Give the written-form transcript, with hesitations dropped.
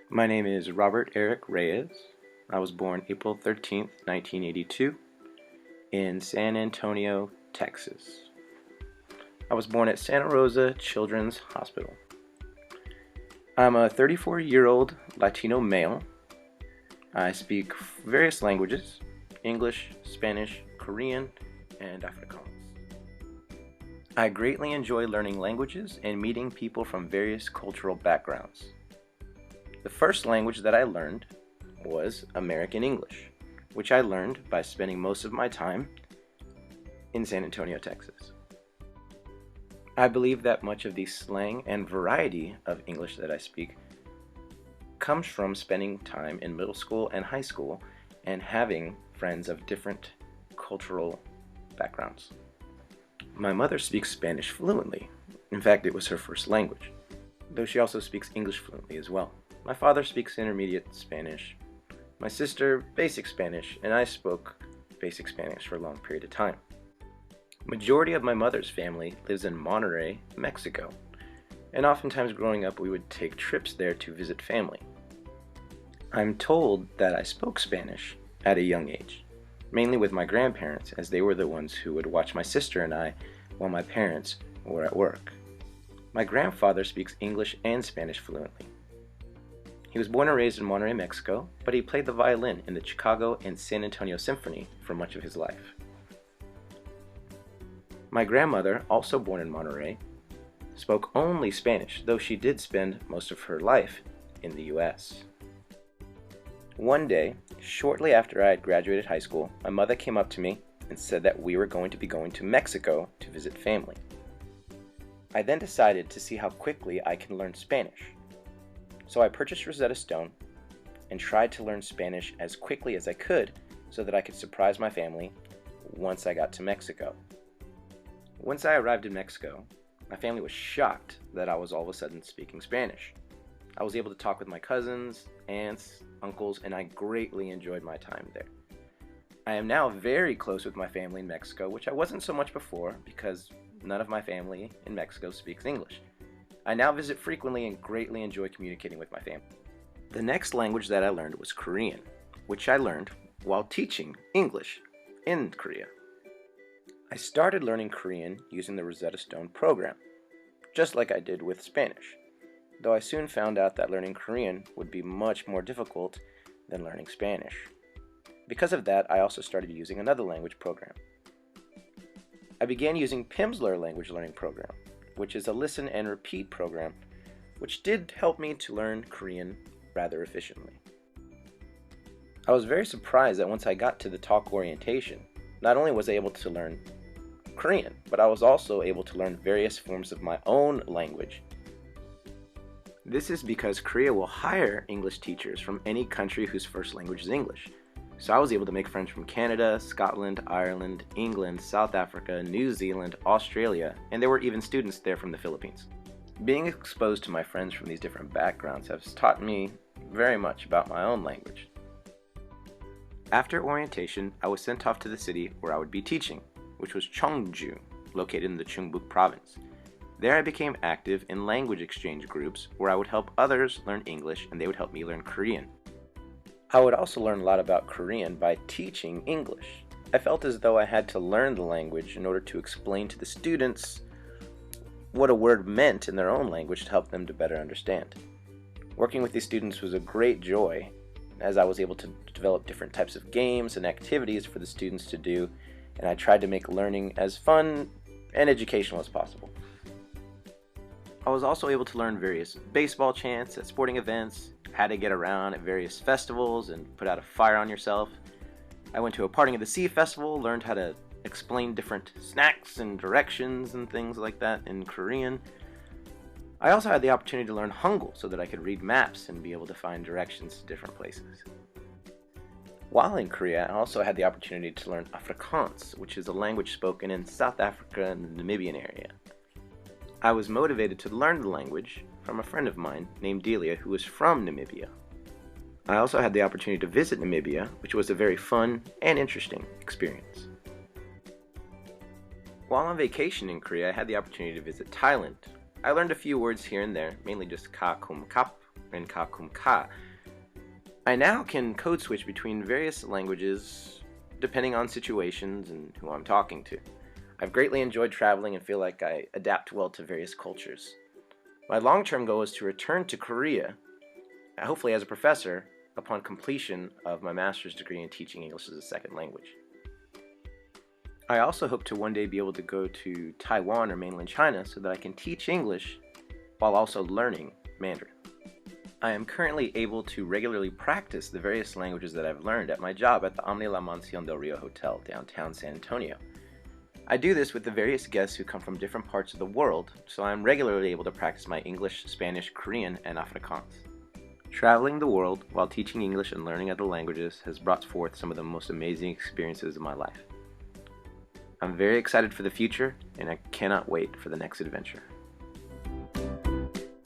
My name is Robert Eric Reyes. I was born April 13th, 1982 in San Antonio, Texas. I was born at Santa Rosa Children's Hospital. I'm a 34-year-old Latino male. I speak various languages: English, Spanish, Korean, and Afrikaans. I greatly enjoy learning languages and meeting people from various cultural backgrounds. The first language that I learned was American English, which I learned by spending most of my time in San Antonio, Texas. I believe that much of the slang and variety of English that I speak comes from spending time in middle school and high school and having friends of different cultural backgrounds. My mother speaks Spanish fluently. In fact, it was her first language, though she also speaks English fluently as well. My father speaks intermediate Spanish, my sister basic Spanish, and I spoke basic Spanish for a long period of time. Majority of my mother's family lives in Monterrey, Mexico, and oftentimes growing up we would take trips there to visit family. I'm told that I spoke Spanish at a young age, mainly with my grandparents, as they were the ones who would watch my sister and I while my parents were at work. My grandfather speaks English and Spanish fluently. He was born and raised in Monterrey, Mexico, but he played the violin in the Chicago and San Antonio Symphony for much of his life. My grandmother, also born in Monterrey, spoke only Spanish, though she did spend most of her life in the US. One day, shortly after I had graduated high school, my mother came up to me and said that we were going to be going to Mexico to visit family. I then decided to see how quickly I can learn Spanish. So I purchased Rosetta Stone and tried to learn Spanish as quickly as I could so that I could surprise my family once I got to Mexico. Once I arrived in Mexico, my family was shocked that I was all of a sudden speaking Spanish. I was able to talk with my cousins, aunts, uncles, and I greatly enjoyed my time there. I am now very close with my family in Mexico, which I wasn't so much before because none of my family in Mexico speaks English. I now visit frequently and greatly enjoy communicating with my family. The next language that I learned was Korean, which I learned while teaching English in Korea. I started learning Korean using the Rosetta Stone program, just like I did with Spanish, though I soon found out that learning Korean would be much more difficult than learning Spanish. Because of that, I also started using another language program. I began using Pimsleur language learning program, which is a listen and repeat program, which did help me to learn Korean rather efficiently. I was very surprised that once I got to the talk orientation, not only was I able to learn Korean, but I was also able to learn various forms of my own language. This is because Korea will hire English teachers from any country whose first language is English. So I was able to make friends from Canada, Scotland, Ireland, England, South Africa, New Zealand, Australia, and there were even students there from the Philippines. Being exposed to my friends from these different backgrounds has taught me very much about my own language. After orientation, I was sent off to the city where I would be teaching, which was Cheongju, located in the Chungbuk province. There I became active in language exchange groups where I would help others learn English and they would help me learn Korean. I would also learn a lot about Korean by teaching English. I felt as though I had to learn the language in order to explain to the students what a word meant in their own language to help them to better understand. Working with these students was a great joy, as I was able to develop different types of games and activities for the students to do, and I tried to make learning as fun and educational as possible. I was also able to learn various baseball chants at sporting events, how to get around at various festivals and put out a fire on yourself. I went to a Parting of the Sea festival, learned how to explain different snacks and directions and things like that in Korean. I also had the opportunity to learn Hangul so that I could read maps and be able to find directions to different places. While in Korea, I also had the opportunity to learn Afrikaans, which is a language spoken in South Africa and the Namibian area. I was motivated to learn the language from a friend of mine named Delia, who was from Namibia. I also had the opportunity to visit Namibia, which was a very fun and interesting experience. While on vacation in Korea, I had the opportunity to visit Thailand. I learned a few words here and there, mainly just ka kum kap, and ka kum ka. I now can code switch between various languages depending on situations and who I'm talking to. I've greatly enjoyed traveling and feel like I adapt well to various cultures. My long-term goal is to return to Korea, hopefully as a professor, upon completion of my master's degree in teaching English as a second language. I also hope to one day be able to go to Taiwan or mainland China so that I can teach English while also learning Mandarin. I am currently able to regularly practice the various languages that I've learned at my job at the Omni La Mansión del Rio Hotel, downtown San Antonio. I do this with the various guests who come from different parts of the world, so I'm regularly able to practice my English, Spanish, Korean, and Afrikaans. Traveling the world while teaching English and learning other languages has brought forth some of the most amazing experiences of my life. I'm very excited for the future, and I cannot wait for the next adventure.